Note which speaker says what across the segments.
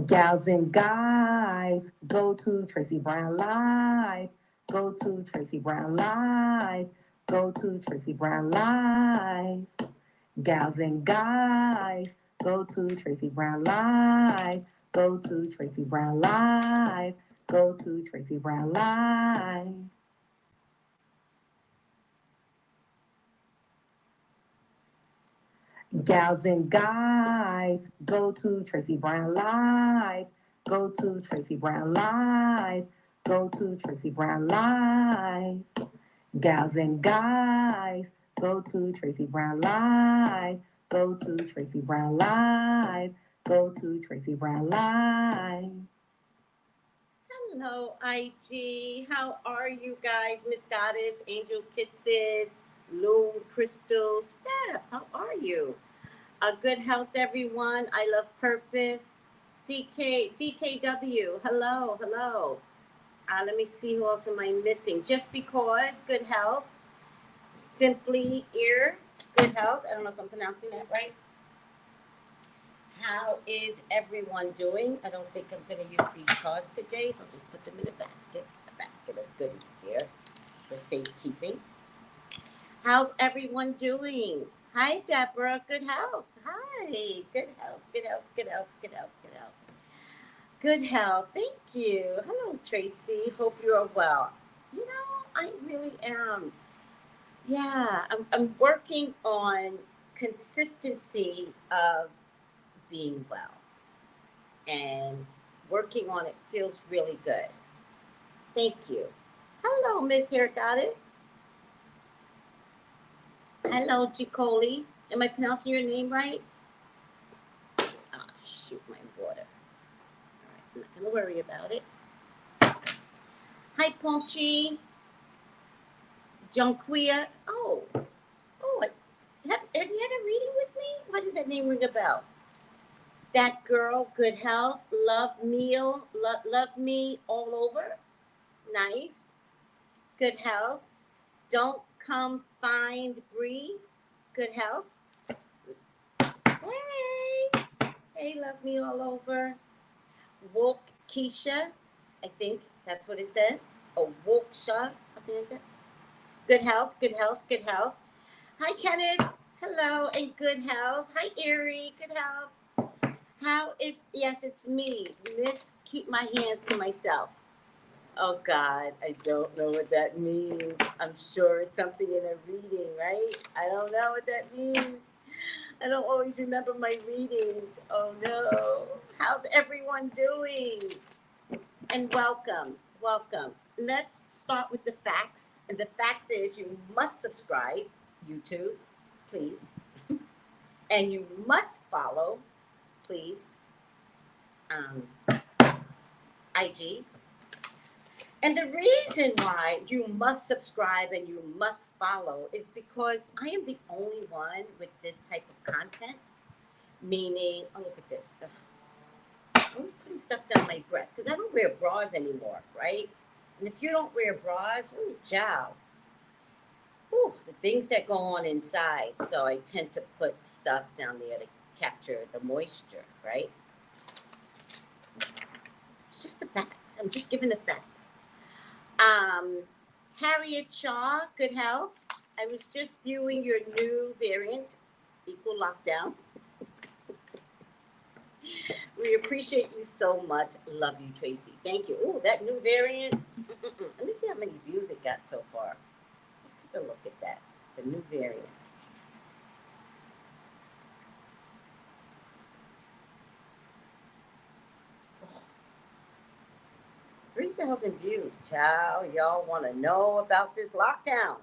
Speaker 1: Gals and guys, go to Tracy Brown Live. Go to Tracy Brown Live. Go to Tracy Brown Live. Gals and guys, go to Tracy Brown Live. Go to Tracy Brown Live. Go to Tracy Brown Live. Gals and guys, go to Tracy Brown Live. Go to Tracy Brown Live. Go to Tracy Brown Live. Gals and guys, go to Tracy Brown Live. Go to Tracy Brown Live. Go to Tracy Brown Live.
Speaker 2: Hello, IG. How are you guys? Miss Goddess, Angel Kisses, Loon, Crystal, Steph. How are you? Good health, everyone. I love purpose. DKW. Hello, hello. Let me see who else am I missing. Just because, good health. Simply ear, good health. I don't know if I'm pronouncing that right. How is everyone doing? I don't think I'm going to use these cards today, so I'll just put them in a basket of goodies there for safekeeping. How's everyone doing? Hi, Deborah. Good health. Hi. Good health. Good health. Good health. Good health. Good health. Good health. Thank you. Hello, Tracy. Hope you're well. You know, I really am. Yeah, I'm working on consistency of being well, and working on it feels really good. Thank you. Hello, Miss Hair Goddess. Hello, Jicoli. Am I pronouncing your name right? Ah, shoot, my water. All right, I'm not gonna worry about it. Hi, Ponchi. Jonquia. Oh, have you had a reading with me? Why does that name ring a bell? That girl, good health, love meal, love me all over. Nice. Good health. Don't come find Bree. Good health. Hey. Hey, love me all over. Woke Keisha. I think that's what it says. Or woke Sha, something like that. Good health, good health, good health. Hi, Kenneth. Hello, and good health. Hi, Erie. Good health. How is, yes, it's me. Miss, keep my hands to myself. Oh, God, I don't know what that means. I'm sure it's something in a reading, right? I don't know what that means. I don't always remember my readings. Oh, no. How's everyone doing? And welcome, welcome. Let's start with the facts. And the facts is you must subscribe, YouTube, please. And you must follow, please, IG. And the reason why you must subscribe and you must follow is because I am the only one with this type of content. Meaning, oh, look at this. I'm always putting stuff down my breast because I don't wear bras anymore, right? And if you don't wear bras, ooh, ciao. Ooh, the things that go on inside. So I tend to put stuff down there to capture the moisture, right? It's just the facts. I'm just giving the facts. Harriet Shaw, good health. I was just viewing your new variant, Equal Lockdown. We appreciate you so much. Love you, Tracy. Thank you. Oh, that new variant. Let me see how many views it got so far. Let's take a look at that. The new variant. 3,000 views. Child, y'all want to know about this lockdown.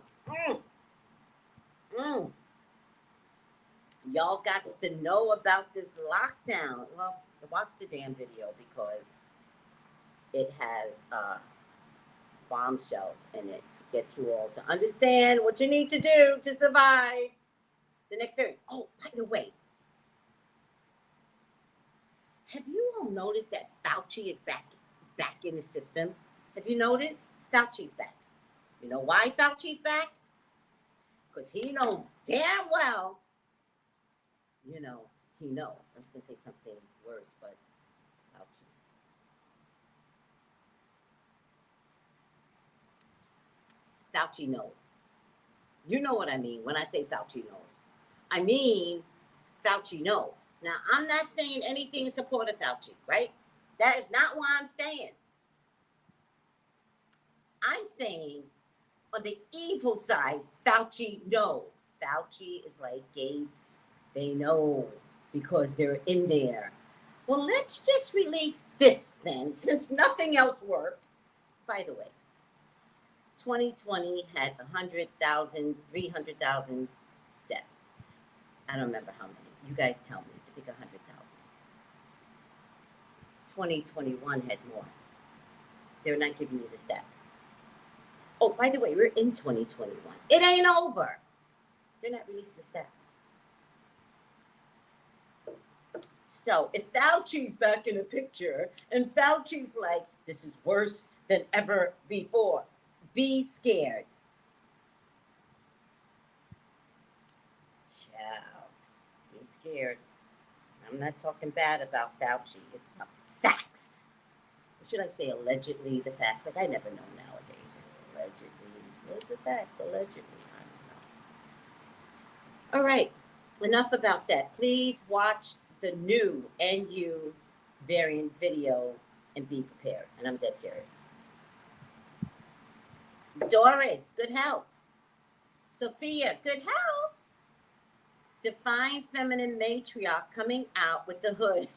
Speaker 2: Y'all got to know about this lockdown. Well, watch the damn video because it has bombshells in it to get you all to understand what you need to do to survive the next variant. Oh, by the way, have you all noticed that Fauci is back in the system? Have you noticed? Fauci's back. You know why Fauci's back? Because he knows damn well, he knows. I was going to say something worse, but Fauci. Fauci knows. You know what I mean when I say Fauci knows. I mean, Fauci knows. Now, I'm not saying anything in support of Fauci, right? That is not what I'm saying. I'm saying on the evil side, Fauci knows. Fauci is like Gates. They know because they're in there. Well, let's just release this then, since nothing else worked. By the way, 2020 had 100,000, 300,000 deaths. I don't remember how many. You guys tell me. I think 100,000. 2021 had more. They're not giving you the stats. Oh, by the way, we're in 2021. It ain't over. They're not releasing the stats. So if Fauci's back in the picture and Fauci's like, this is worse than ever before, be scared. Child, be scared. I'm not talking bad about Fauci. It's the facts. Or should I say allegedly the facts? Like, I never know nowadays. Allegedly. What's the facts? Allegedly. I don't know. All right. Enough about that. Please watch the new NU variant video and be prepared. And I'm dead serious. Doris, good health. Sophia, good health. Define feminine matriarch coming out with the hood.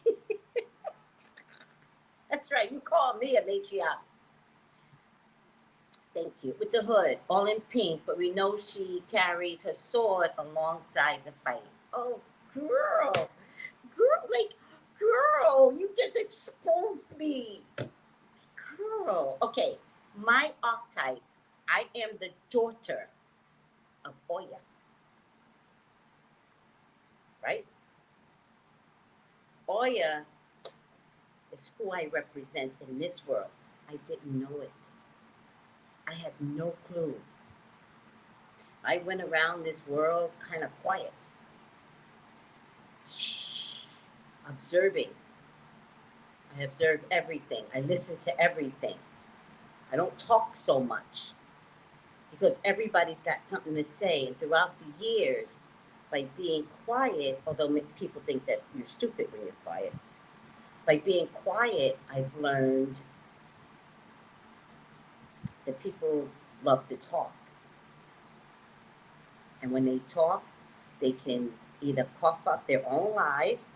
Speaker 2: That's right, you call me a matriarch. Thank you. With the hood, all in pink, but we know she carries her sword alongside the fight. Oh, girl. Girl, you just exposed me. Girl. Okay, my archetype, I am the daughter of Oya. Right? Oya is who I represent in this world. I didn't know it. I had no clue. I went around this world kind of quiet. Shh. Observing. I observe everything. I listen to everything. I don't talk so much because everybody's got something to say. And throughout the years, by being quiet, although people think that you're stupid when you're quiet, by being quiet, I've learned that people love to talk. And when they talk, they can either cough up their own lies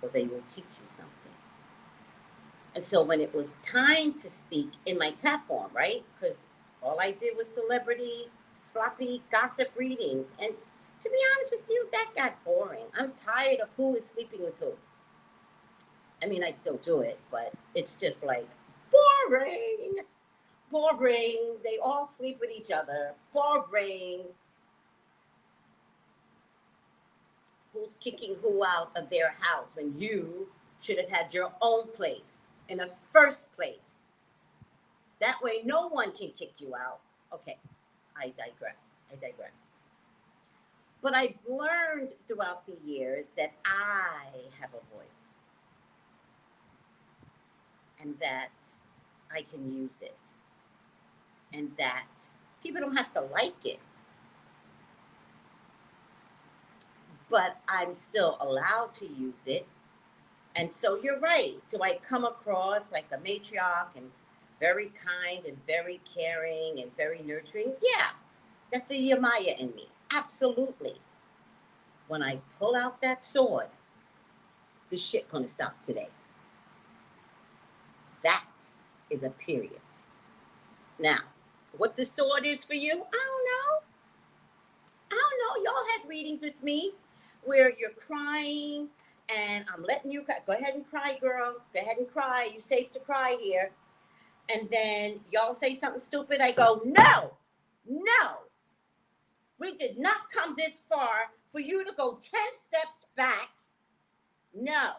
Speaker 2: or they will teach you something. And so when it was time to speak in my platform, right? Because all I did was celebrity, sloppy gossip readings. And to be honest with you, that got boring. I'm tired of who is sleeping with who. I mean, I still do it, but it's just like boring. Boring. They all sleep with each other. Boring. Who's kicking who out of their house when you should have had your own place in the first place? That way, no one can kick you out. Okay, I digress. But I've learned throughout the years that I have a voice and that I can use it and that people don't have to like it. But I'm still allowed to use it. And so you're right. Do I come across like a matriarch and very kind and very caring and very nurturing? Yeah, that's the YEMAYA in me. Absolutely. When I pull out that sword, the shit gonna stop today. That is a period. Now, what the sword is for you, I don't know. Y'all had readings with me where you're crying and I'm letting you cry. Go ahead and cry, girl. Go ahead and cry. You're safe to cry here. And then y'all say something stupid. I go, no. We did not come this far for you to go 10 steps back. No.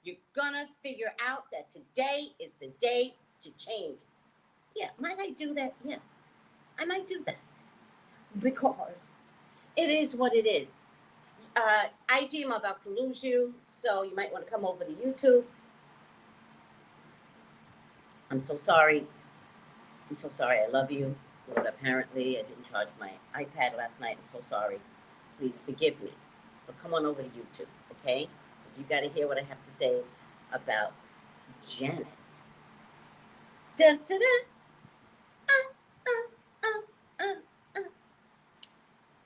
Speaker 2: You're gonna figure out that today is the day to change. Yeah, might I do that? Yeah, I might do that. Because it is what it is. IG, I'm about to lose you, so you might want to come over to YouTube. I'm so sorry. I'm so sorry. I love you. But apparently, I didn't charge my iPad last night. I'm so sorry. Please forgive me. But come on over to YouTube, okay? You got to hear what I have to say about Janet. Dun, dun, dun.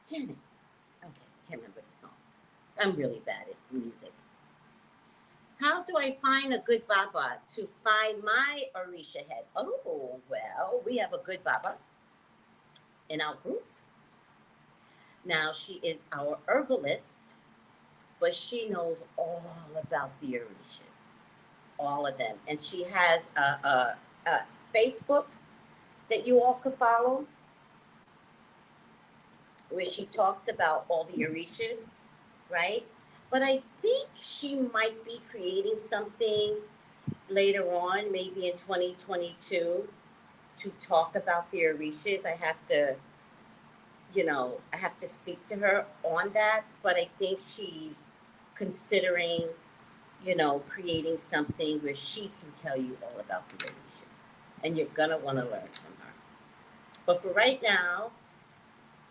Speaker 2: Janet. Okay, can't remember the song. I'm really bad at music. How do I find a good Baba to find my Orisha head? Oh, well, we have a good Baba in our group. Now, she is our herbalist, but she knows all about the Orishas, all of them. And she has a Facebook that you all could follow, where she talks about all the Orishas, right? But I think she might be creating something later on, maybe in 2022, to talk about the Orishas. I have to, I have to speak to her on that, but I think she's considering, creating something where she can tell you all about the Orishas. And you're gonna wanna learn from her. But for right now,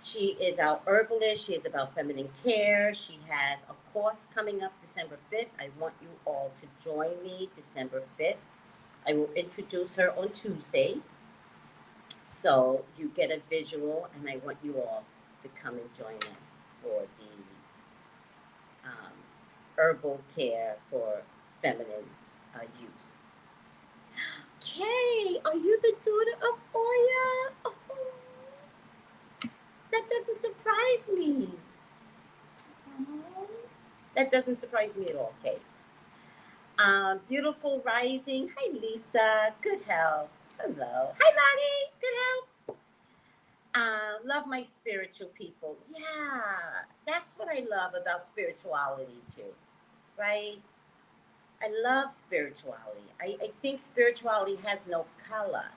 Speaker 2: she is our herbalist. She is about feminine care. She has a course coming up December 5th. I want you all to join me December 5th. I will introduce her on Tuesday, so you get a visual, and I want you all to come and join us for the herbal care for feminine use. Kay, are you the daughter of Oya? Oh, that doesn't surprise me. Oh, that doesn't surprise me at all, Kay. Beautiful rising. Hi, Lisa. Good health. Hello. Hi, Lottie. Good health. Love my spiritual people. Yeah, that's what I love about spirituality too, right? I love spirituality. I think spirituality has no color.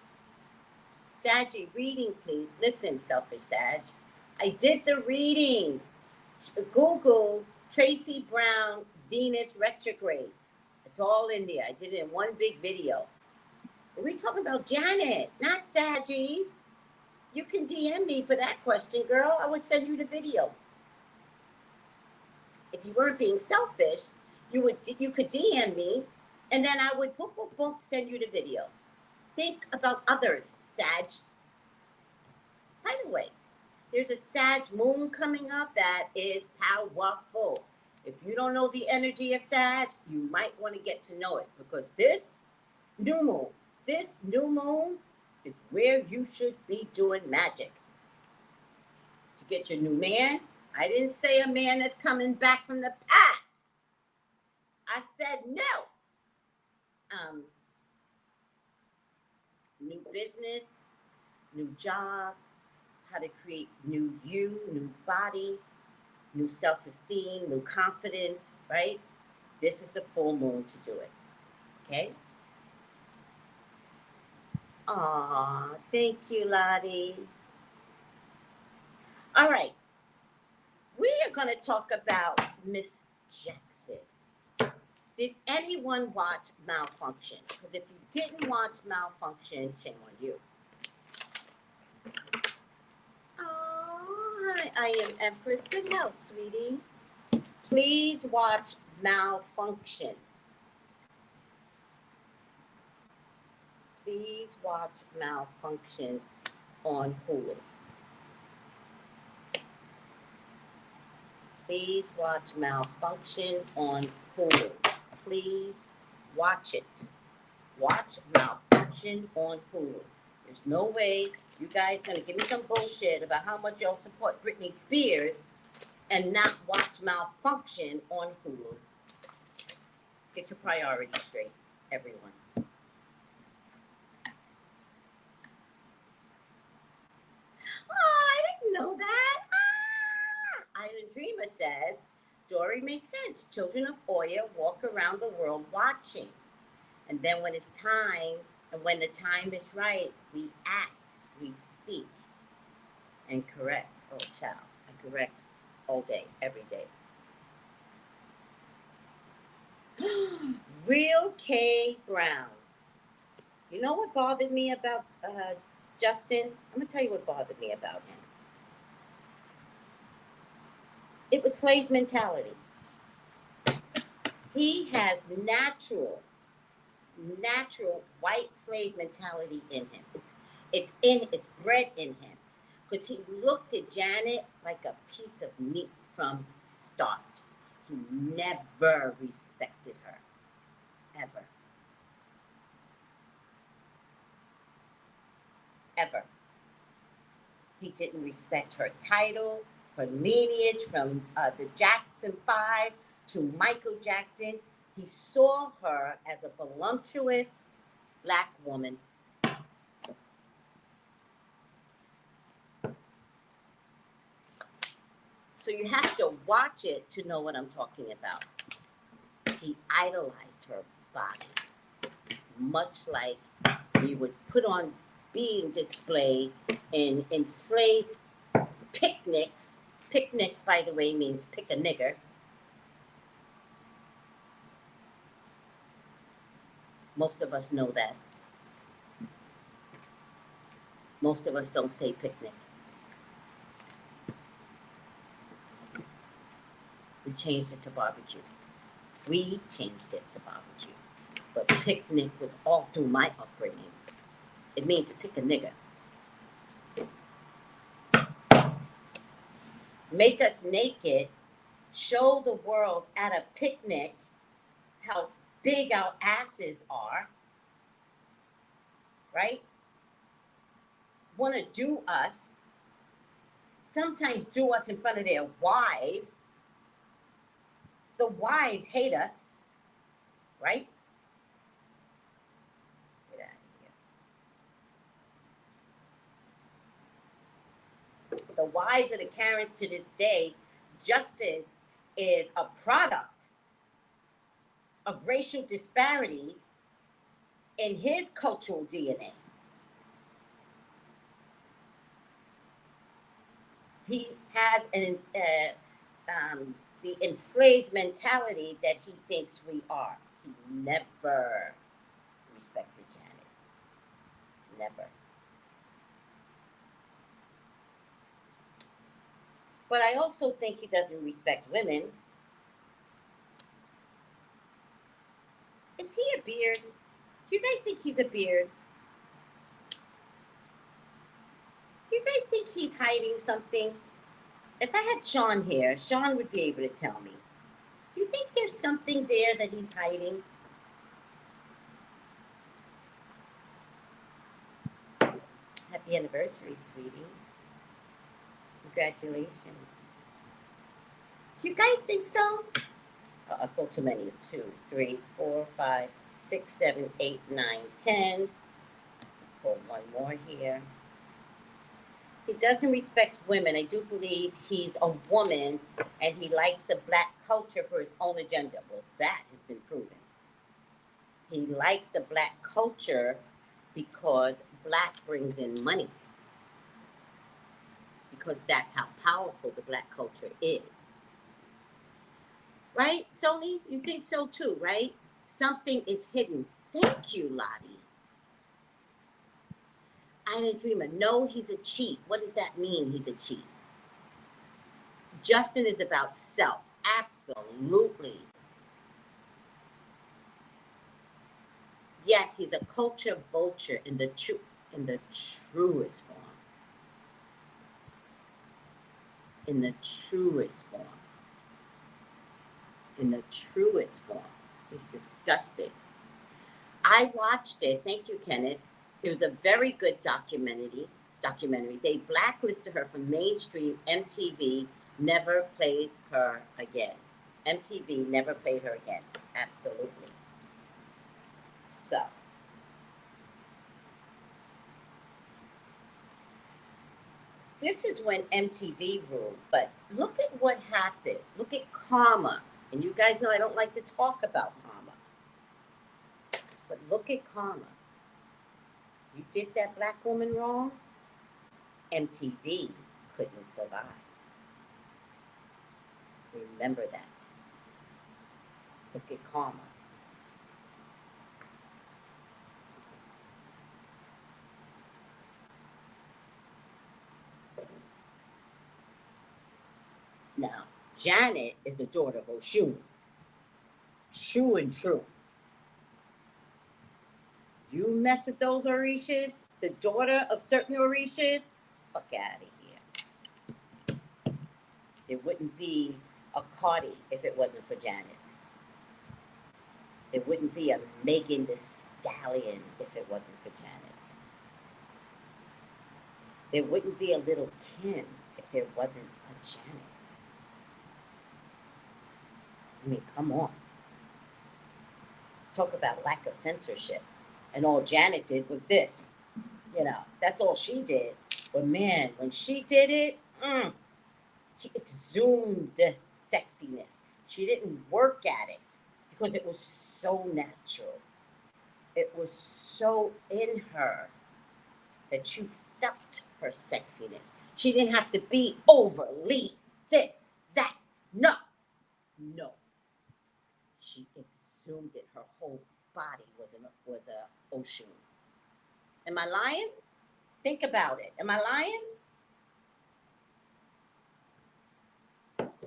Speaker 2: Saggy, reading, please. Listen, selfish Sag. I did the readings. Google Tracey Brown, Venus retrograde. It's all in there. I did it in one big video. We're talking about Janet, not Saggies. You can DM me for that question, girl. I would send you the video. If you weren't being selfish, you could DM me, and then I would boom, boom, boom, send you the video. Think about others, Sag. By the way, there's a Sag moon coming up that is powerful. If you don't know the energy of Sag, you might want to get to know it, because this new moon is where you should be doing magic. To get your new man, I didn't say a man that's coming back from the past. I said no. New business, new job, how to create new you, new body, new self-esteem, new confidence, right? This is the full moon to do it, okay? Aw, thank you, Lottie. All right, we are going to talk about Miss Jackson. Did anyone watch Malfunction? Because if you didn't watch Malfunction, shame on you. Oh, hi, I am Empress. Good health, sweetie. Please watch Malfunction. Please watch Malfunction on Hulu. Please watch Malfunction on Hulu. Please watch it. Watch Malfunction on Hulu. There's no way you guys gonna give me some bullshit about how much y'all support Britney Spears and not watch Malfunction on Hulu. Get your priorities straight, everyone. Oh, I didn't know that. Island Dreamer says, Dory makes sense. Children of Oya walk around the world watching. And then when it's time, and when the time is right, we act, we speak, and correct. Oh, child, I correct all day, every day. Real K Brown. You know what bothered me about Justin? I'm going to tell you what bothered me about him. It was slave mentality. He has natural white slave mentality in him. It's bred in him. Because he looked at Janet like a piece of meat from start. He never respected her. Ever. Ever. He didn't respect her title, her lineage from the Jackson 5 to Michael Jackson. He saw her as a voluptuous black woman. So you have to watch it to know what I'm talking about. He idolized her body, much like we would put on being displayed in slave picnics. Picnics, by the way, means pick a nigger. Most of us know that. Most of us don't say picnic. We changed it to barbecue. We changed it to barbecue. But picnic was all through my upbringing. It means pick a nigger. Make us naked, show the world at a picnic how big our asses are, right? Want to do us, sometimes do us in front of their wives. The wives hate us, right? Get out of here. The wives of the Karens to this day, Justin is a product of racial disparities in his cultural DNA. He has the enslaved mentality that he thinks we are. He never respected Janet. Never. But I also think he doesn't respect women. Is he a beard? Do you guys think he's a beard? Do you guys think he's hiding something? If I had Sean here, Sean would be able to tell me. Do you think there's something there that he's hiding? Happy anniversary, sweetie. Congratulations. Do you guys think so? Oh, I'll go too many. 2, 3, 4, 5, 6, 7, 8, 9, 10. Pull one more here. He doesn't respect women. I do believe he's a woman and he likes the black culture for his own agenda. Well, that has been proven. He likes the black culture because black brings in money. Because that's how powerful the black culture is. Right, Sony? You think so too, right? Something is hidden. Thank you, Lottie. Island Dreamer. No, he's a cheat. What does that mean, he's a cheat? Justin is about self. Absolutely. Yes, he's a culture vulture in the truest form. In the truest form. In the truest form. He's disgusting. I watched it. Thank you, Kenneth. It was a very good documentary. They blacklisted her from mainstream MTV, never played her again. MTV never played her again. Absolutely. So. This is when MTV ruled, but look at what happened. Look at karma. And you guys know I don't like to talk about karma. But look at karma. You did that black woman wrong, MTV couldn't survive. Remember that. Look at karma. Janet is the daughter of OSHUN. True and true. You mess with those Orishas, the daughter of certain Orishas, fuck out of here. There wouldn't be a Cardi if it wasn't for Janet. There wouldn't be a Megan Thee Stallion if it wasn't for Janet. There wouldn't be a Little Kim if there wasn't a Janet. I mean, come on. Talk about lack of censorship. And all Janet did was this. You know, that's all she did. But man, when she did it, she exhumed sexiness. She didn't work at it because it was so natural. It was so in her that you felt her sexiness. She didn't have to be overly this, that. No. She exhumed it. Her whole body was a OSHUN. Am I lying? Think about it. Am I lying?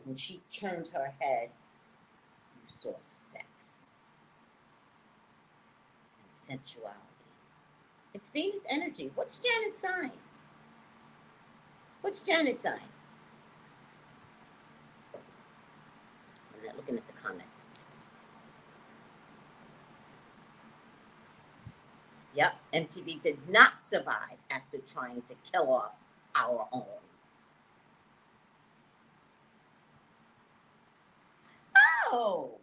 Speaker 2: When she turned her head, you saw sex and sensuality. It's Venus energy. What's Janet's sign? What's Janet's sign? I'm not looking at the comments. Yep, MTV did not survive after trying to kill off our own. Oh,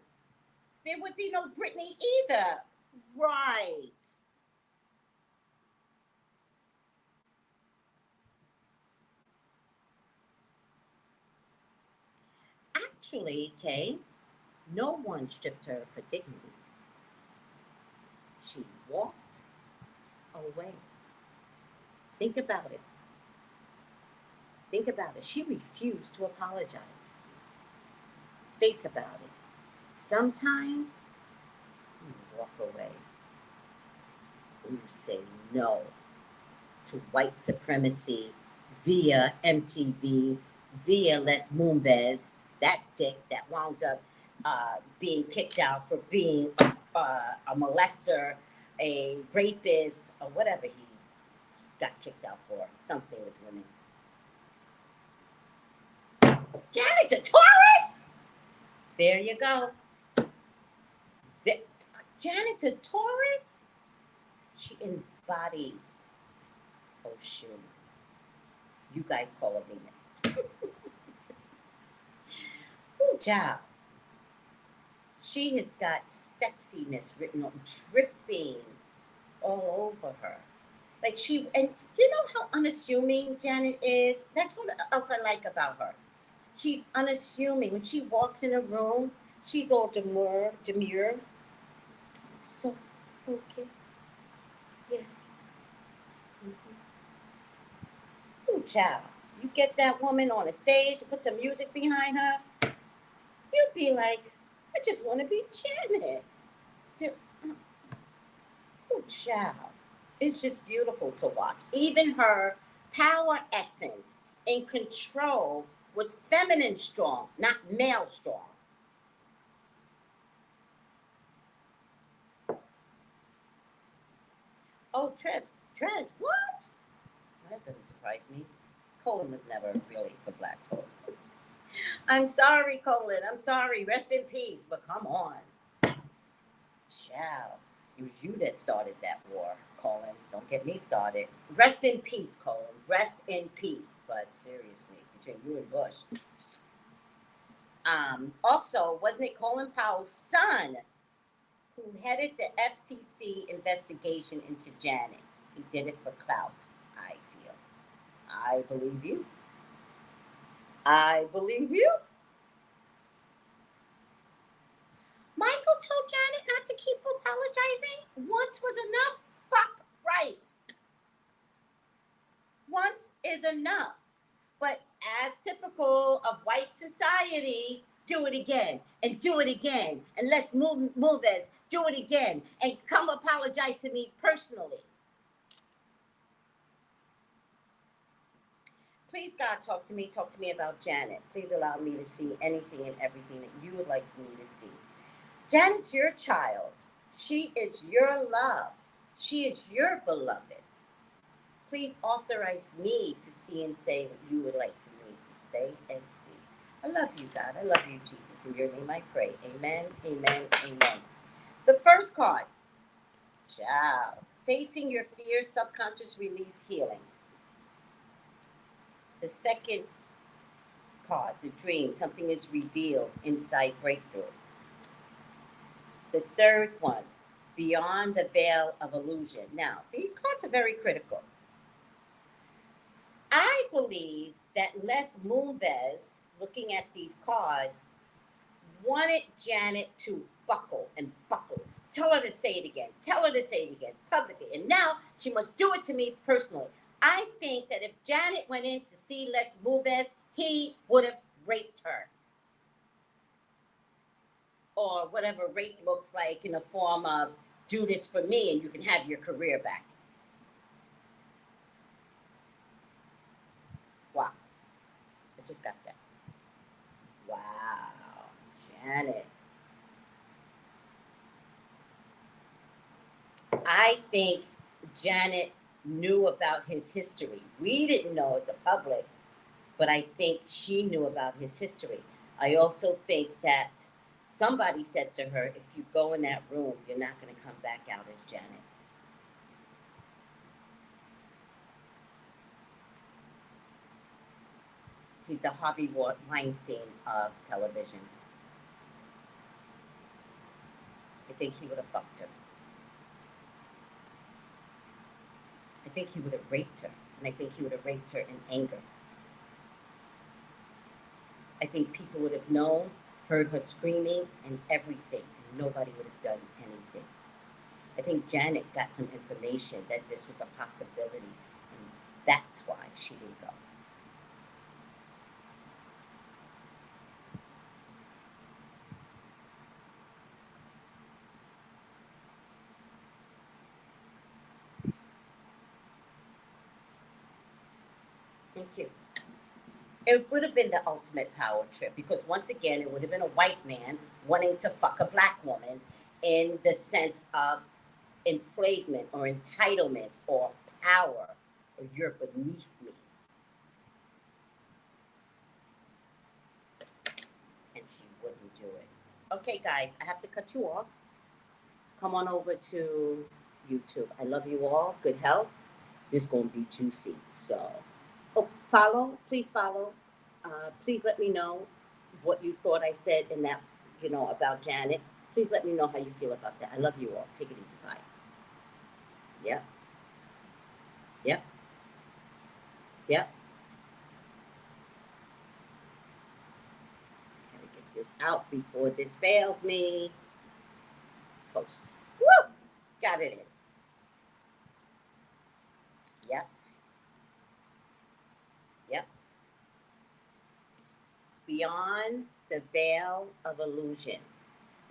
Speaker 2: there would be no Britney either. Right. Actually, Kay, no one stripped her of her dignity. She walked away. Think about it. Think about it. She refused to apologize. Think about it. Sometimes you walk away. You say no to white supremacy via MTV, via Les Moonves, that dick that wound up being kicked out for being a molester, a rapist, or whatever he got kicked out for, something with women. Janet's a Taurus? There you go. Janet's a Taurus? She embodies OSHUN. You guys call her Venus. Good job. She has got sexiness written on, dripping all over her. Like and you know how unassuming Janet is? That's what else I like about her. She's unassuming. When she walks in a room, she's all demure, soft spoken. Yes. Ooh, child. You get that woman on a stage, put some music behind her, you'd be like, I just want to be Janet. Oh, child. It's just beautiful to watch. Even her power essence and control was feminine strong, not male strong. Oh, Trez, what? That doesn't surprise me. Colin was never really for black folks. I'm sorry, Colin. I'm sorry. Rest in peace. But come on. Child. It was you that started that war, Colin. Don't get me started. Rest in peace, Colin. Rest in peace. But seriously, between you and Bush. Also, wasn't it Colin Powell's son who headed the FCC investigation into Janet? He did it for clout, I feel. I believe you. I believe you. Michael told Janet not to keep apologizing. Once was enough. Fuck right. Once is enough. But as typical of white society, do it again and do it again. And let's move this. Do it again and come apologize to me personally. Please, God, talk to me. Talk to me about Janet. Please allow me to see anything and everything that you would like for me to see. Janet's your child. She is your love. She is your beloved. Please authorize me to see and say what you would like for me to say and see. I love you, God. I love you, Jesus. In your name I pray. Amen, amen, amen. The first card, ciao. Facing your fears, subconscious release, healing. The second card, the dream, something is revealed, insight, breakthrough. The third one, beyond the veil of illusion. Now, these cards are very critical. I believe that Les Moonves, looking at these cards, wanted Janet to buckle and buckle. Tell her to say it again. Tell her to say it again publicly. And now she must do it to me personally. I think that if Janet went in to see Les Moonves, he would have raped her. Or whatever rape looks like in the form of, do this for me and you can have your career back. Wow. I just got that. Wow. Janet. I think Janet knew about his history. We didn't know as the public, but I think she knew about his history. I also think that somebody said to her, if you go in that room, you're not going to come back out as Janet. He's the Harvey Weinstein of television. I think he would have fucked her. I think he would have raped her. And I think he would have raped her in anger. I think people would have known, heard her screaming and everything, and nobody would have done anything. I think Janet got some information that this was a possibility, and that's why she didn't go. Thank you. It would have been the ultimate power trip because once again, it would have been a white man wanting to fuck a black woman in the sense of enslavement or entitlement or power, or you're beneath me. And she wouldn't do it. Okay, guys, I have to cut you off. Come on over to YouTube. I love you all. Good health. This is going to be juicy. So, follow. Please follow. Please let me know what you thought I said in that, about Janet. Please let me know how you feel about that. I love you all. Take it easy. Bye. Yep. Yep. Yep. Gotta get this out before this fails me. Post. Woo! Got it in. Yep. Yep. Beyond the veil of illusion.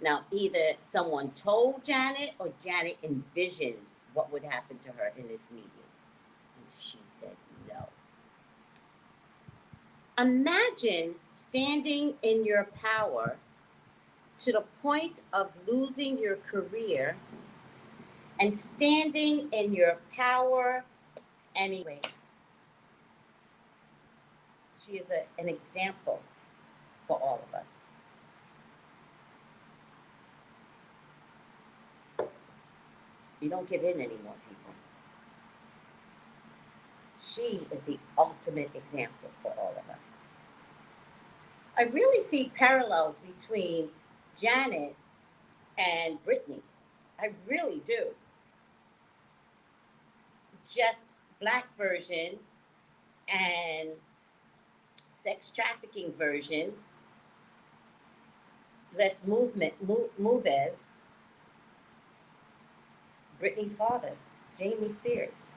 Speaker 2: Now, either someone told Janet or Janet envisioned what would happen to her in this meeting. And she said no. Imagine standing in your power to the point of losing your career and standing in your power anyways. She is an example for all of us. You don't give in anymore, people. She is the ultimate example for all of us. I really see parallels between Janet and Britney. I really do. Just black version and sex trafficking version. Les Moonves. Britney's father, Jamie Spears.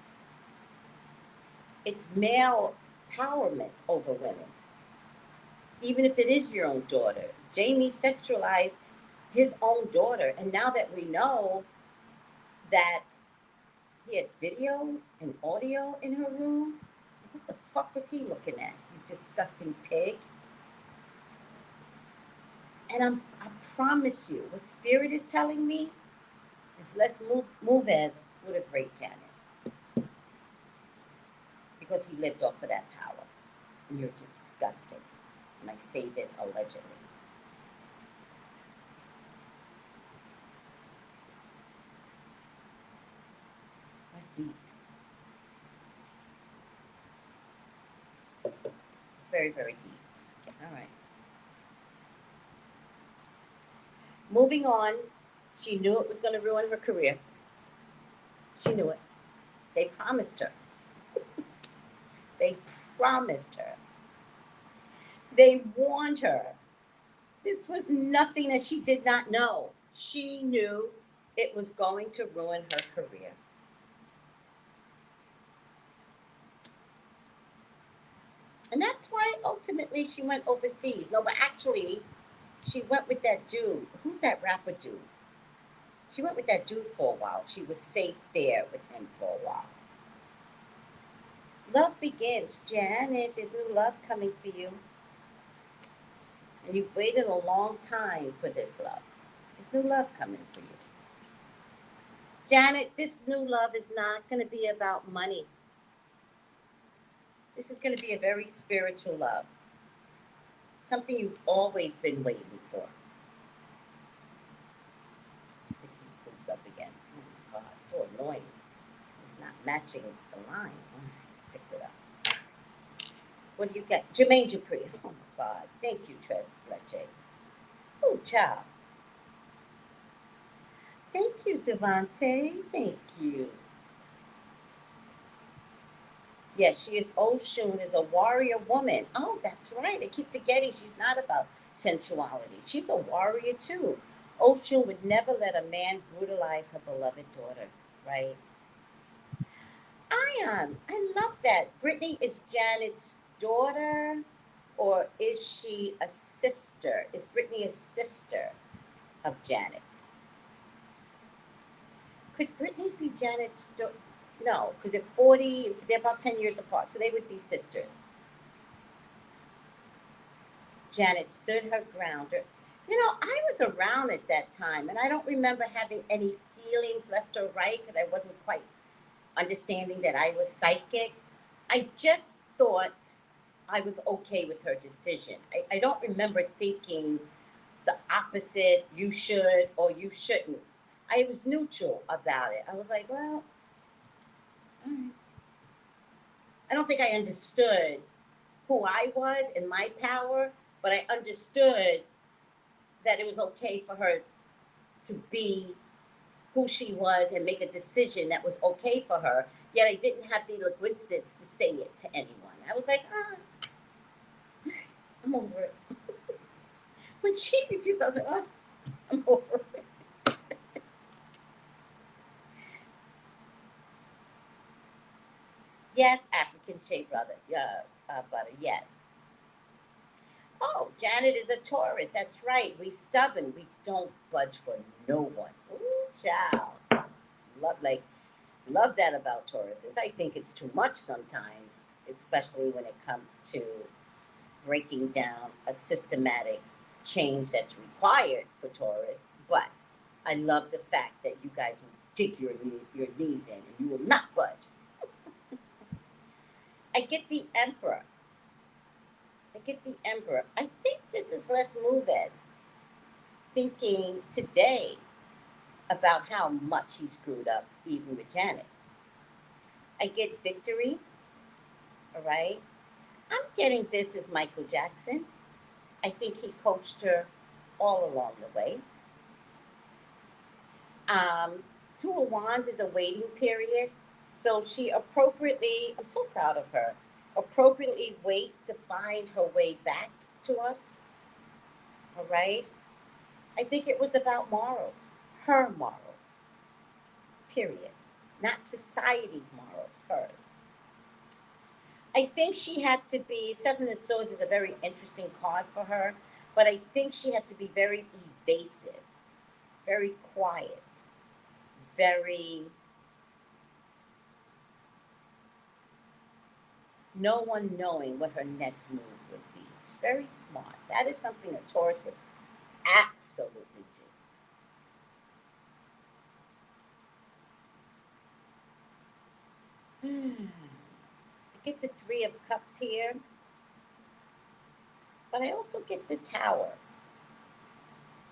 Speaker 2: It's male empowerment over women. Even if it is your own daughter. Jamie sexualized his own daughter. And now that we know that he had video and audio in her room, what the fuck was he looking at? You disgusting pig. And I promise you, what Spirit is telling me is Les Mouvez would have raped Janet. Because he lived off of that power. And you're disgusting. And I say this allegedly. That's deep. It's very, very deep. All right. Moving on, she knew it was going to ruin her career. She knew it. They promised her. They promised her. They warned her. This was nothing that she did not know. She knew it was going to ruin her career. And that's why ultimately she went overseas. No, but actually, she went with that dude. Who's that rapper dude? She went with that dude for a while. She was safe there with him for a while. Love begins. Janet, there's new love coming for you. And you've waited a long time for this love. There's new love coming for you. Janet, this new love is not going to be about money. This is going to be a very spiritual love. Something you've always been waiting for. Pick these boots up again. Oh my God, so annoying. It's not matching the line. Picked it up. What do you get? Jermaine Dupri. Oh my God. Thank you, Tracy. Oh, child. Thank you, Devante. Thank you. Yes, she is OSHUN, is a warrior woman. Oh, that's right. I keep forgetting she's not about sensuality. She's a warrior too. OSHUN would never let a man brutalize her beloved daughter, right? I love that. Britney is Janet's daughter, or is she a sister? Is Britney a sister of Janet? Could Britney be Janet's daughter? No, because they're about 10 years apart, so they would be sisters. Janet stood her ground. You know, I was around at that time, and I don't remember having any feelings left or right because I wasn't quite understanding that I was psychic. I just thought I was okay with her decision. I don't remember thinking the opposite, you should or you shouldn't. I was neutral about it. I was like, well, I don't think I understood who I was and my power, but I understood that it was okay for her to be who she was and make a decision that was okay for her. Yet I didn't have the linguistics to say it to anyone. I was like, I'm over it. When she refused, I was like, I'm over it. Yes, African shea butter, yes. Oh, Janet is a Taurus. That's right. We stubborn. We don't budge for no one. Ooh, child. Love that about Tauruses. I think it's too much sometimes, especially when it comes to breaking down a systematic change that's required for Taurus. But I love the fact that you guys will dig your knees in and you will not budge. I get the Emperor. I think this is Les Mouvez thinking today about how much he screwed up, even with Janet. I get Victory, all right? I'm getting this as Michael Jackson. I think he coached her all along the way. Two of Wands is a waiting period. So she appropriately, I'm so proud of her, appropriately wait to find her way back to us. All right? I think it was about morals, her morals, period. Not society's morals, hers. I think she had to be, Seven of Swords is a very interesting card for her, but I think she had to be very evasive, very quiet, very no one knowing what her next move would be. She's very smart. That is something a Taurus would absolutely do. I get the Three of Cups here, but I also get the Tower.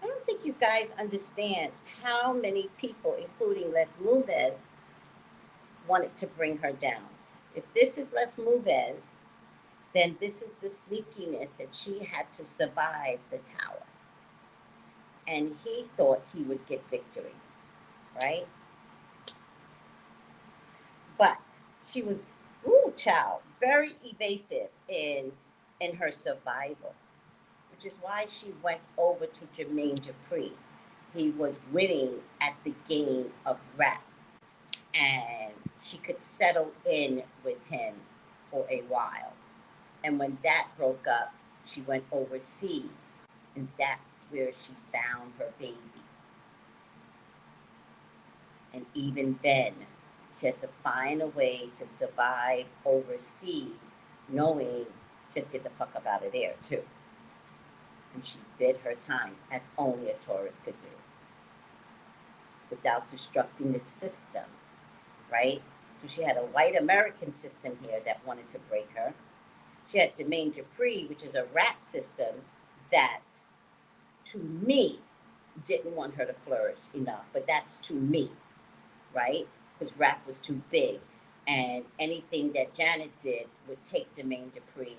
Speaker 2: I don't think you guys understand how many people, including Les Moonves, wanted to bring her down. If this is Les Moonves, then this is the sneakiness that she had to survive the Tower. And he thought he would get victory, right? But she was, child, very evasive in her survival, which is why she went over to Jermaine Dupri. He was winning at the game of rap, and she could settle in with him for a while. And when that broke up, she went overseas, and that's where she found her baby. And even then, she had to find a way to survive overseas, knowing she had to get the fuck up out of there, too. And she bid her time, as only a Taurus could do, without disrupting the system, right? So she had a white American system here that wanted to break her. She had Jermaine Dupri, which is a rap system that, to me, didn't want her to flourish enough. But that's to me, right? Because rap was too big. And anything that Janet did would take Jermaine Dupri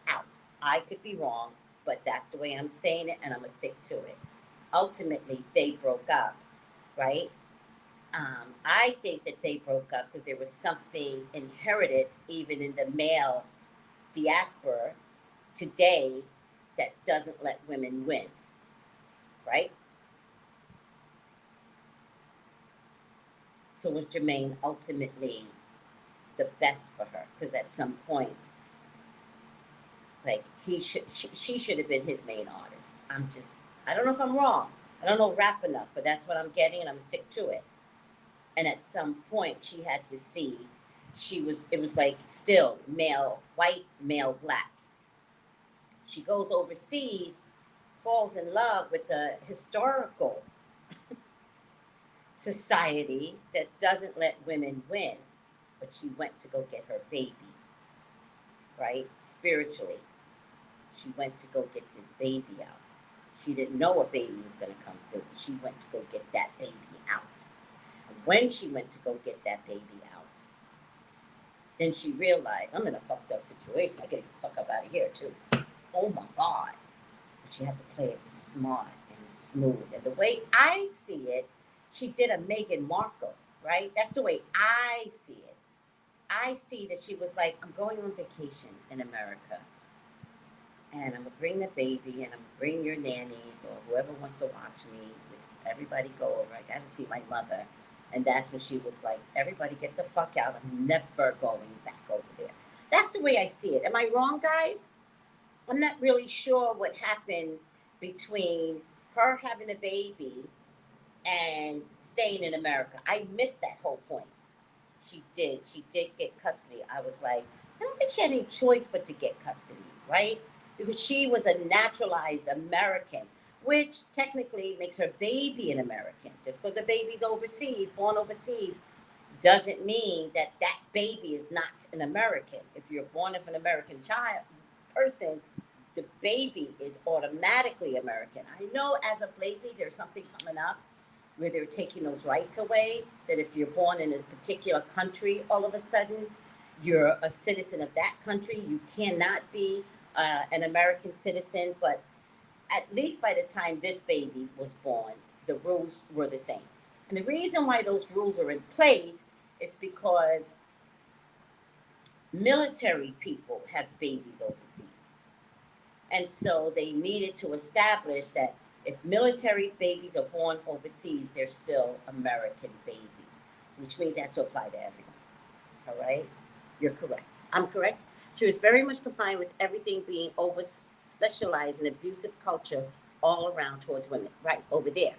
Speaker 2: out. I could be wrong, but that's the way I'm saying it, and I'm going to stick to it. Ultimately, they broke up, right? I think that they broke up because there was something inherited even in the male diaspora today that doesn't let women win, right? So was Jermaine ultimately the best for her? Because at some point, like, she should have been his main artist. I don't know if I'm wrong. I don't know rap enough, but that's what I'm getting, and I'm gonna stick to it. And at some point, she had to see it was like still male white, male black. She goes overseas, falls in love with a historical society that doesn't let women win, but she went to go get her baby, right? Spiritually, she went to go get this baby out. She didn't know a baby was going to come through. She went to go get that baby out. And when she went to go get that baby out, then she realized, I'm in a fucked up situation. I gotta get the fuck up out of here too. Oh my God. She had to play it smart and smooth. And the way I see it, she did a Meghan Markle, right? That's the way I see it. I see that she was like, I'm going on vacation in America, and I'm gonna bring the baby, and I'm gonna bring your nannies or whoever wants to watch me. Just everybody go over. I gotta see my mother. And that's when she was like, everybody get the fuck out. I'm never going back over there. That's the way I see it. Am I wrong, guys? I'm not really sure what happened between her having a baby and staying in America. I missed that whole point. She did get custody. I was like, I don't think she had any choice but to get custody, right? Because she was a naturalized American, which technically makes her baby an American. Just because a baby's overseas, born overseas, doesn't mean that that baby is not an American. If you're born of an American person, the baby is automatically American. I know as of lately there's something coming up where they're taking those rights away, that if you're born in a particular country, all of a sudden, you're a citizen of that country. You cannot be an American citizen, but at least by the time this baby was born, the rules were the same. And the reason why those rules are in place is because military people have babies overseas. And so they needed to establish that if military babies are born overseas, they're still American babies, which means it has to apply to everyone. All right? You're correct. I'm correct. She was very much confined with everything being over specialized in abusive culture all around towards women. Right, over there.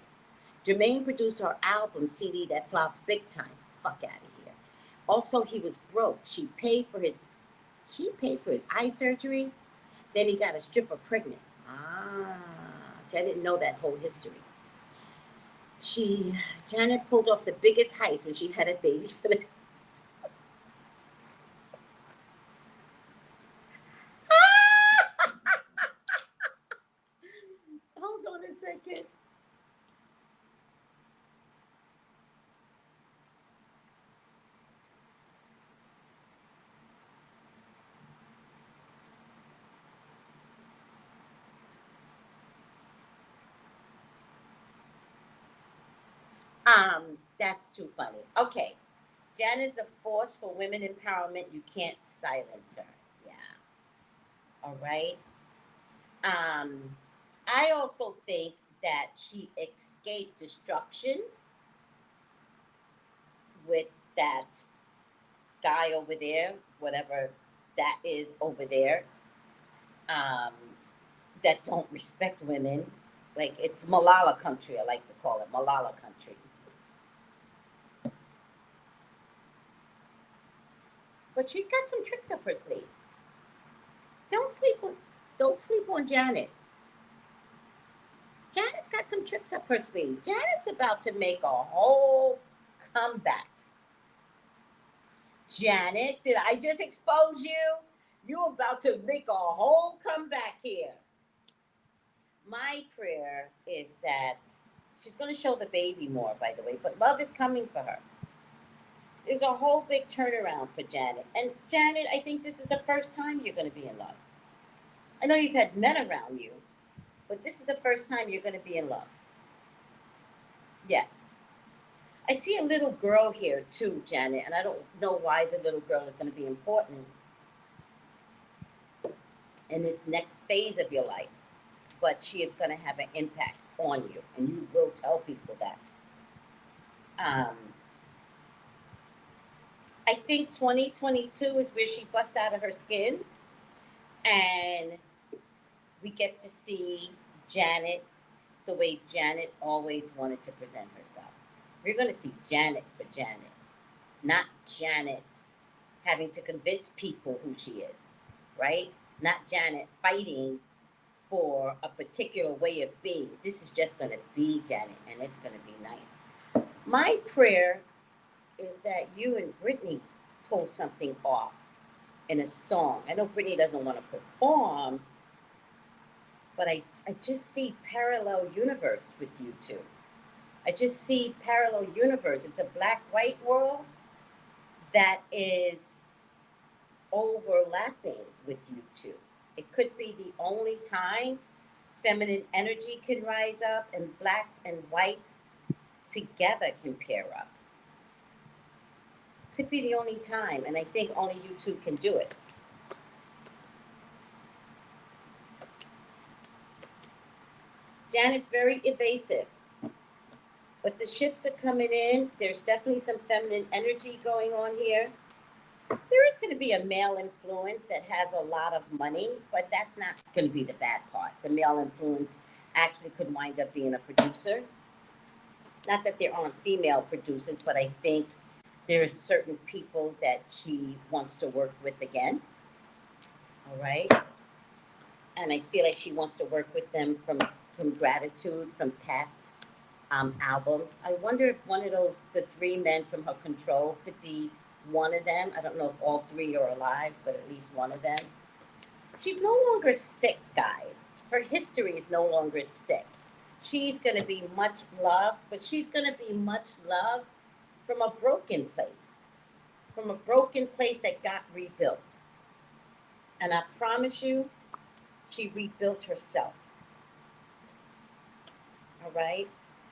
Speaker 2: Jermaine produced her album CD that flopped big time. Fuck out of here. Also, he was broke. She paid for his She paid for his eye surgery. Then he got a stripper pregnant. See, I didn't know that whole history. Janet pulled off the biggest heist when she had a baby for the. Hold on a second. That's too funny. Okay. Janet's a force for women empowerment. You can't silence her. Yeah. All right. Um, I also think that she escaped destruction with that guy over there, whatever that is over there, um, that don't respect women. Like, it's Malala country, I like to call it Malala country. But she's got some tricks up her sleeve. Don't sleep on Janet. Janet's got some tricks up her sleeve. Janet's about to make a whole comeback. Janet, did I just expose you? You're about to make a whole comeback here. My prayer is that she's going to show the baby more, by the way, but love is coming for her. There's a whole big turnaround for Janet. And Janet, I think this is the first time you're going to be in love. I know you've had men around you, but this is the first time you're going to be in love. Yes. I see a little girl here too, Janet, and I don't know why the little girl is going to be important in this next phase of your life, but she is going to have an impact on you, and you will tell people that. I think 2022 is where she busts out of her skin, and we get to see Janet the way Janet always wanted to present herself. We're going to see Janet for Janet, not Janet having to convince people who she is, right? Not Janet fighting for a particular way of being. This is just going to be Janet, and it's going to be nice. My prayer is that you and Britney pull something off in a song. I know Britney doesn't want to perform, but I just see parallel universe with you two. I just see parallel universe. It's a black-white world that is overlapping with you two. It could be the only time feminine energy can rise up and blacks and whites together can pair up. Could be the only time, and I think only you two can do it. Janet's very evasive, but the ships are coming in. There's definitely some feminine energy going on here. There is going to be a male influence that has a lot of money, but that's not going to be the bad part. The male influence actually could wind up being a producer. Not that there aren't female producers, but I think there are certain people that she wants to work with again. All right? And I feel like she wants to work with them from gratitude, from past albums. I wonder if one of those, the three men from her control, could be one of them. I don't know if all three are alive, but at least one of them. She's no longer sick, guys. Her history is no longer sick. She's going to be much loved, but she's going to be much loved from a broken place. From a broken place that got rebuilt. And I promise you, she rebuilt herself. All right?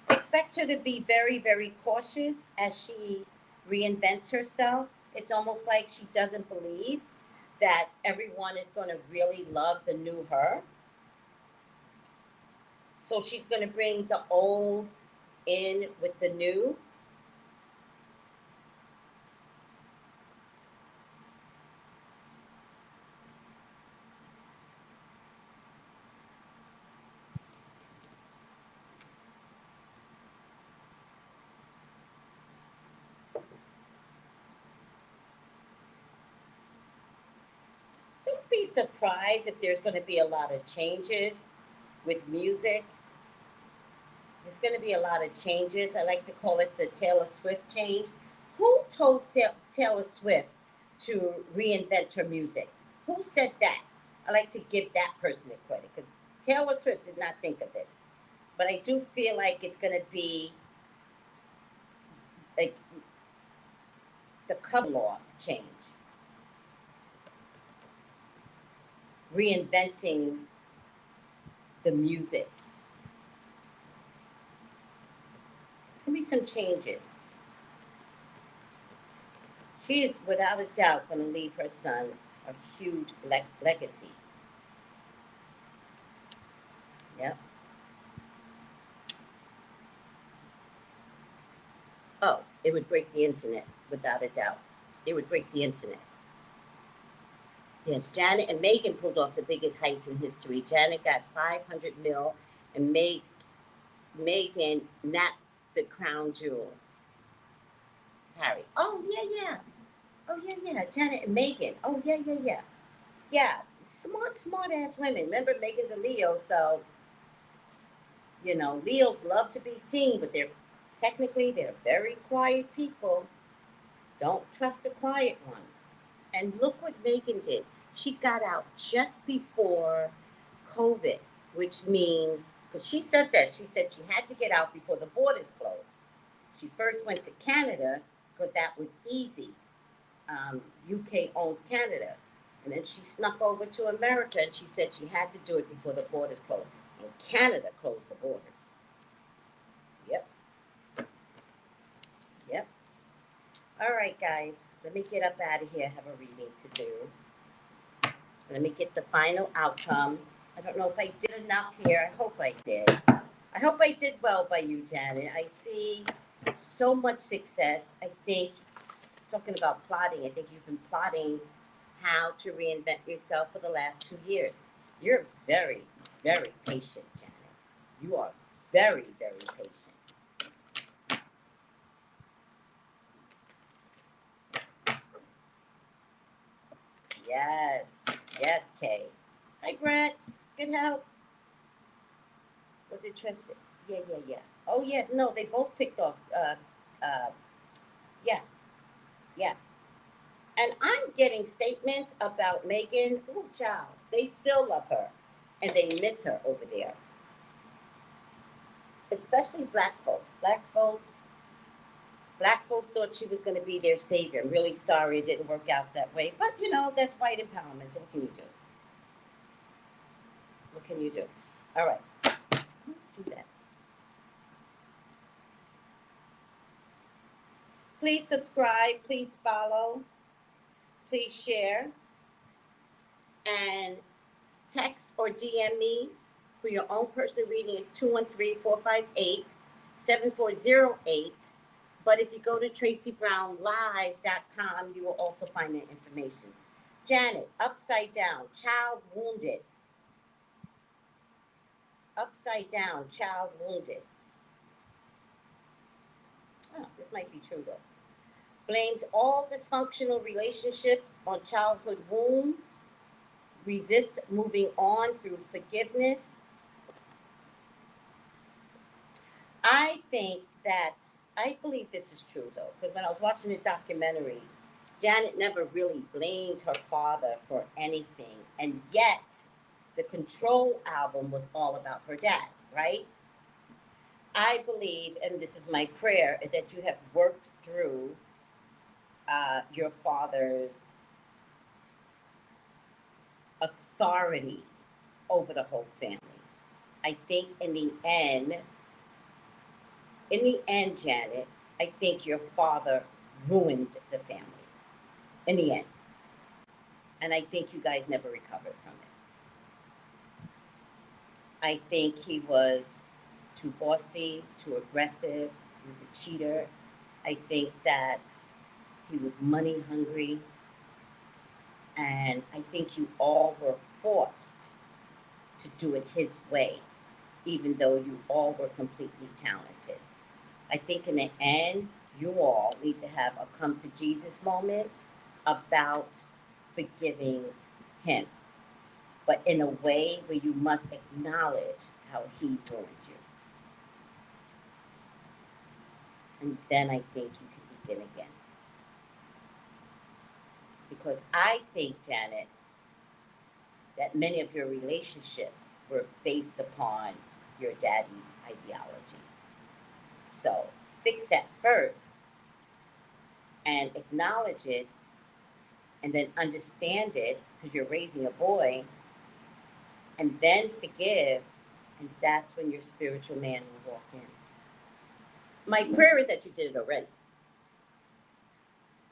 Speaker 2: Expect her to be very, very cautious as she reinvents herself. It's almost like she doesn't believe that everyone is going to really love the new her. So she's going to bring the old in with the new. don't be surprised if there's going to be a lot of changes with music. There's going to be a lot of changes. I like to call it the Taylor Swift change. Who told Taylor Swift to reinvent her music? Who said that? I like to give that person the credit because Taylor Swift did not think of this. But I do feel like it's going to be like the cover law change. Reinventing the music. There's going to be some changes. She is without a doubt going to leave her son a huge legacy. Yep. Oh, it would break the internet, without a doubt. It would break the internet. Yes, Janet and Megan pulled off the biggest heist in history. Janet got $500 million and Megan napped the crown jewel. Harry. Oh, yeah. Oh, yeah. Janet and Megan. Oh, yeah. Yeah, smart ass women. Remember, Megan's a Leo, so, Leos love to be seen, but they're very quiet people. Don't trust the quiet ones. And look what Megan did. She got out just before COVID, which means, because she said she had to get out before the borders closed. She first went to Canada because that was easy. UK owns Canada. And then she snuck over to America and she said she had to do it before the borders closed. And Canada closed the borders. Yep. All right, guys. Let me get up out of here. I have a reading to do. Let me get the final outcome. I don't know if I did enough here. I hope I did. I hope I did well by you, Janet. I see so much success. I think, talking about plotting, I think you've been plotting how to reinvent yourself for the last 2 years. You're very, very patient, Janet. You are very, very patient. Yes, Kay. Hi, Grant. Good help. Was it Tracy? Yeah. Oh, yeah, no, they both picked off. Yeah. And I'm getting statements about Megan. Oh, child. They still love her. And they miss her over there. Especially black folks. Black folks thought she was going to be their savior. I'm really sorry it didn't work out that way. But, that's white empowerment. So what can you do? All right. Let's do that. Please subscribe. Please follow. Please share. And text or DM me for your own personal reading at 213-458-7408. But if you go to TracyBrownlive.com, you will also find that information. Janet, upside down, child wounded. Upside down, child wounded. Oh, this might be true, though. Blames all dysfunctional relationships on childhood wounds. Resist moving on through forgiveness. I believe this is true, though, because when I was watching the documentary, Janet never really blamed her father for anything. And yet, the Control album was all about her dad, right? I believe, and this is my prayer, is that you have worked through your father's authority over the whole family. I think in the end, Janet, I think your father ruined the family. In the end. And I think you guys never recovered from it. I think he was too bossy, too aggressive. He was a cheater. I think that he was money hungry. And I think you all were forced to do it his way, even though you all were completely talented. I think in the end, you all need to have a come to Jesus moment about forgiving him. but in a way where you must acknowledge how he ruined you. And then I think you can begin again. Because I think, Janet, that many of your relationships were based upon your daddy's ideology. So fix that first and acknowledge it, and then understand it, because you're raising a boy, and then forgive, and that's when your spiritual man will walk in. My prayer is that you did it already.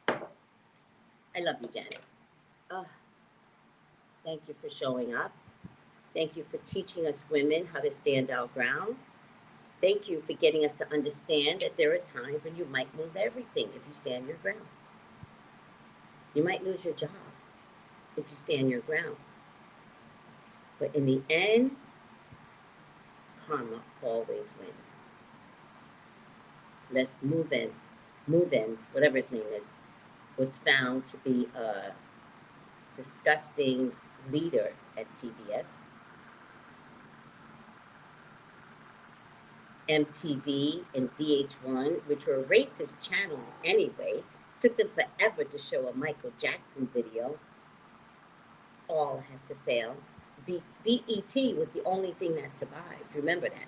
Speaker 2: I love you, Janet. Oh, thank you for showing up. Thank you for teaching us women how to stand our ground. Thank you for getting us to understand that there are times when you might lose everything if you stand your ground. You might lose your job if you stand your ground. But in the end, karma always wins. Les Movens, whatever his name is, was found to be a disgusting leader at CBS. MTV and VH1, which were racist channels anyway, took them forever to show a Michael Jackson video. All had to fail. BET was the only thing that survived. Remember that.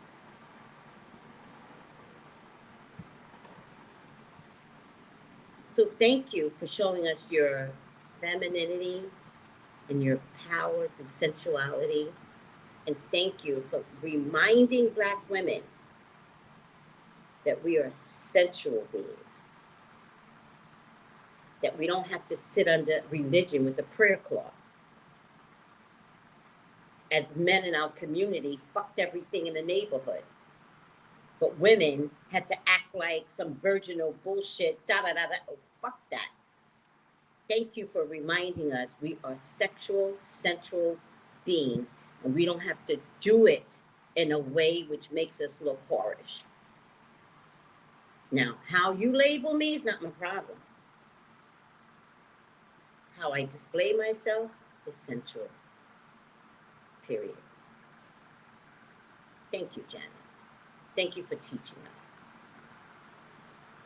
Speaker 2: So thank you for showing us your femininity and your power through sensuality. And thank you for reminding Black women that we are sensual beings. That we don't have to sit under religion with a prayer cloth. As men in our community fucked everything in the neighborhood. But women had to act like some virginal bullshit, Oh, fuck that. Thank you for reminding us we are sexual, sensual beings, and we don't have to do it in a way which makes us look whorish. Now, how you label me is not my problem. How I display myself is sensual. Period. Thank you, Janet. Thank you for teaching us.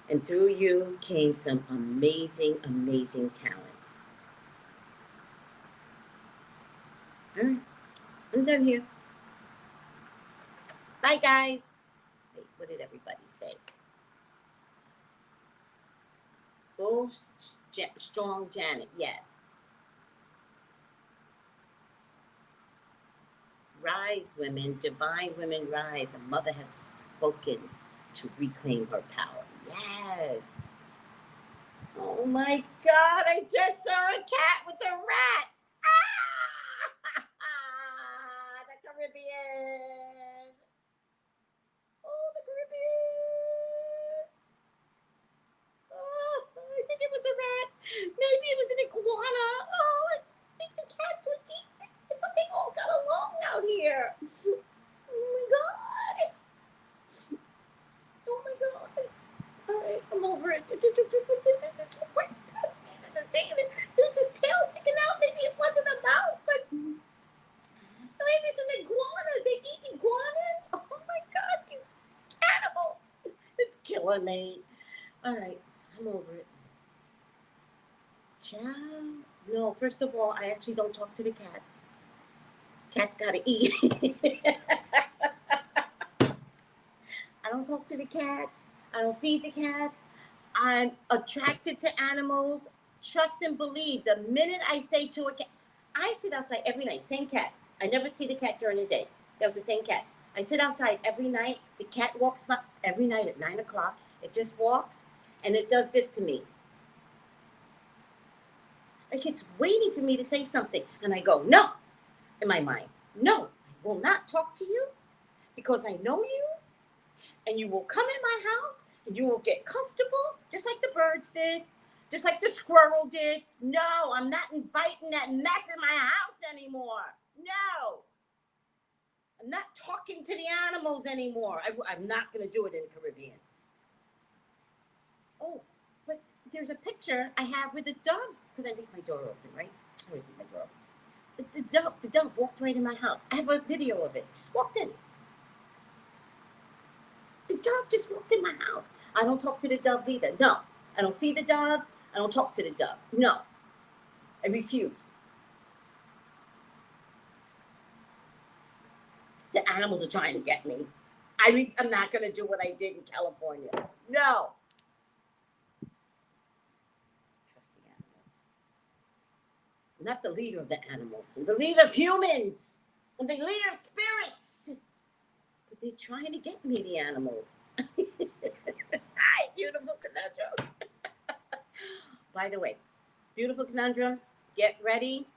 Speaker 2: And through you came some amazing, amazing talent. All right, I'm done here. Bye, guys. Wait, what did everybody say? Go strong, Janet, yes. Rise, women, divine women, rise. The mother has spoken to reclaim her power. Yes. Oh my God, I just saw a cat with a rat. Ah! The Caribbean. Oh, the Caribbean. Oh, I think it was a rat. Maybe it was an iguana. Oh, I think the cats would eat it. I thought they all got along out here. Oh my God. Oh my God. All right, I'm over it. It just went past me. There's this tail sticking out. Maybe it wasn't a mouse, but maybe it's an iguana. They eat iguanas. Oh my God, these cannibals. It's killing me. All right, I'm over it. Ciao. No, first of all, I actually don't talk to the cats. Cats gotta eat. I don't talk to the cats. I don't feed the cats. I'm attracted to animals. Trust and believe. The minute I say to a cat, I sit outside every night, same cat. I never see the cat during the day. That was the same cat. I sit outside every night. The cat walks by every night at 9 o'clock. It just walks and it does this to me. Like it's waiting for me to say something. And I go, no, in my mind. No, I will not talk to you because I know you and you will come in my house and you will get comfortable just like the birds did, just like the squirrel did. No, I'm not inviting that mess in my house anymore. No. I'm not talking to the animals anymore. I'm not going to do it in the Caribbean. Oh, but there's a picture I have with the doves because I leave my door open, right? I always leave my door open. The dove walked right in my house. I have a video of it. Just walked in. The dove just walked in my house. I don't talk to the doves either. No. I don't feed the doves. I don't talk to the doves. No. I refuse. The animals are trying to get me. I'm not going to do what I did in California. No. Trust the animals. I'm not the leader of the animals. I'm the leader of humans. I'm the leader of spirits. But they're trying to get me, the animals. Hi, beautiful conundrum. By the way, beautiful conundrum, get ready.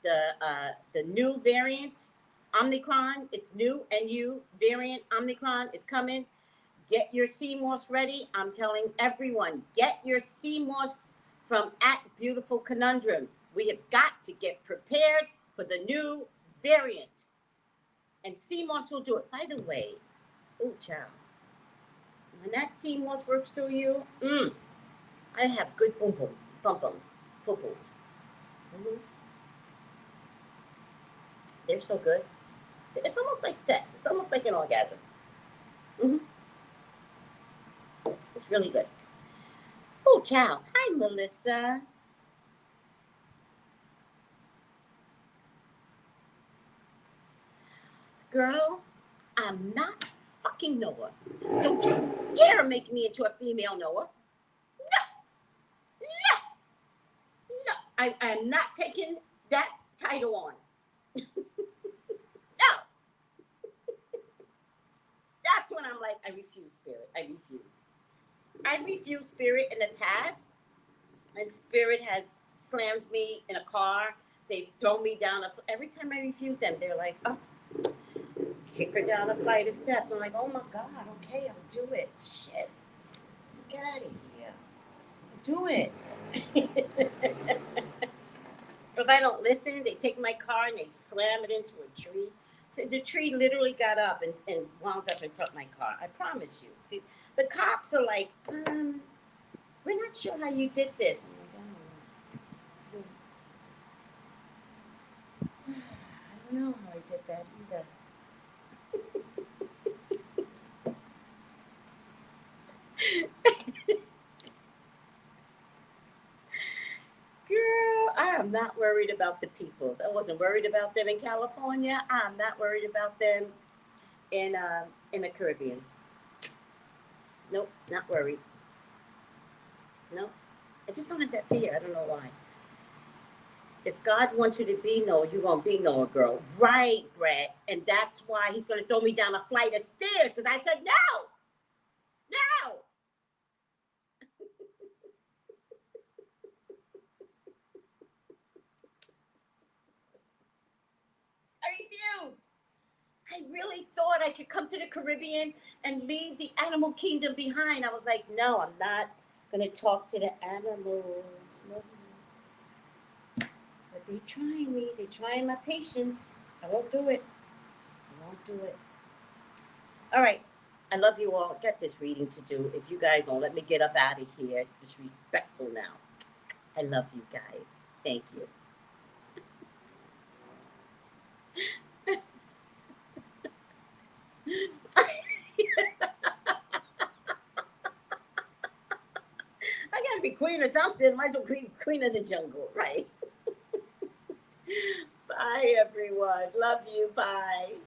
Speaker 2: The new variant, Omicron, it's new, NU variant, Omicron is coming. Get your CMOS ready. I'm telling everyone, get your CMOS from @BeautifulConundrum. We have got to get prepared for the new variant. And CMOS will do it. By the way, oh, child, when that CMOS works through you, I have good bum-bums, pum-pums. Mm-hmm. They're so good. It's almost like sex. It's almost like an orgasm. Mm-hmm. It's really good. Oh, child. Hi, Melissa. Girl, I'm not fucking Noah. Don't you dare make me into a female Noah. No. I am not taking that title on. No. That's when I'm like, I refuse, Spirit. I refuse, Spirit, in the past. And Spirit has slammed me in a car. They've thrown me down. Every time I refuse them, they're like, oh, kick her down a flight of steps. I'm like, oh my God, okay, I'll do it. Shit. Get out of here. I'll do it. If I don't listen, they take my car and they slam it into a tree. The tree literally got up and wound up in front of my car. I promise you. See, the cops are like, we're not sure how you did this. I'm like, I don't know how I did that either. Girl, I am not worried about the peoples. I wasn't worried about them in California. I'm not worried about them in the Caribbean. Nope, not worried. Nope. I just don't have that fear. I don't know why. If God wants you to be Noah, you're going to be Noah, girl. Right, Brett. And that's why he's going to throw me down a flight of stairs because I said no. No. I refuse. I really thought I could come to the Caribbean and leave the animal kingdom behind. I was like, no, I'm not going to talk to the animals. No. But they're trying me. They're trying my patience. I won't do it. All right. I love you all. Got this reading to do. If you guys don't let me get up out of here, it's disrespectful now. I love you guys. Thank you. I gotta be queen or something. Might as well be queen of the jungle, right? Bye, everyone. Love you. Bye.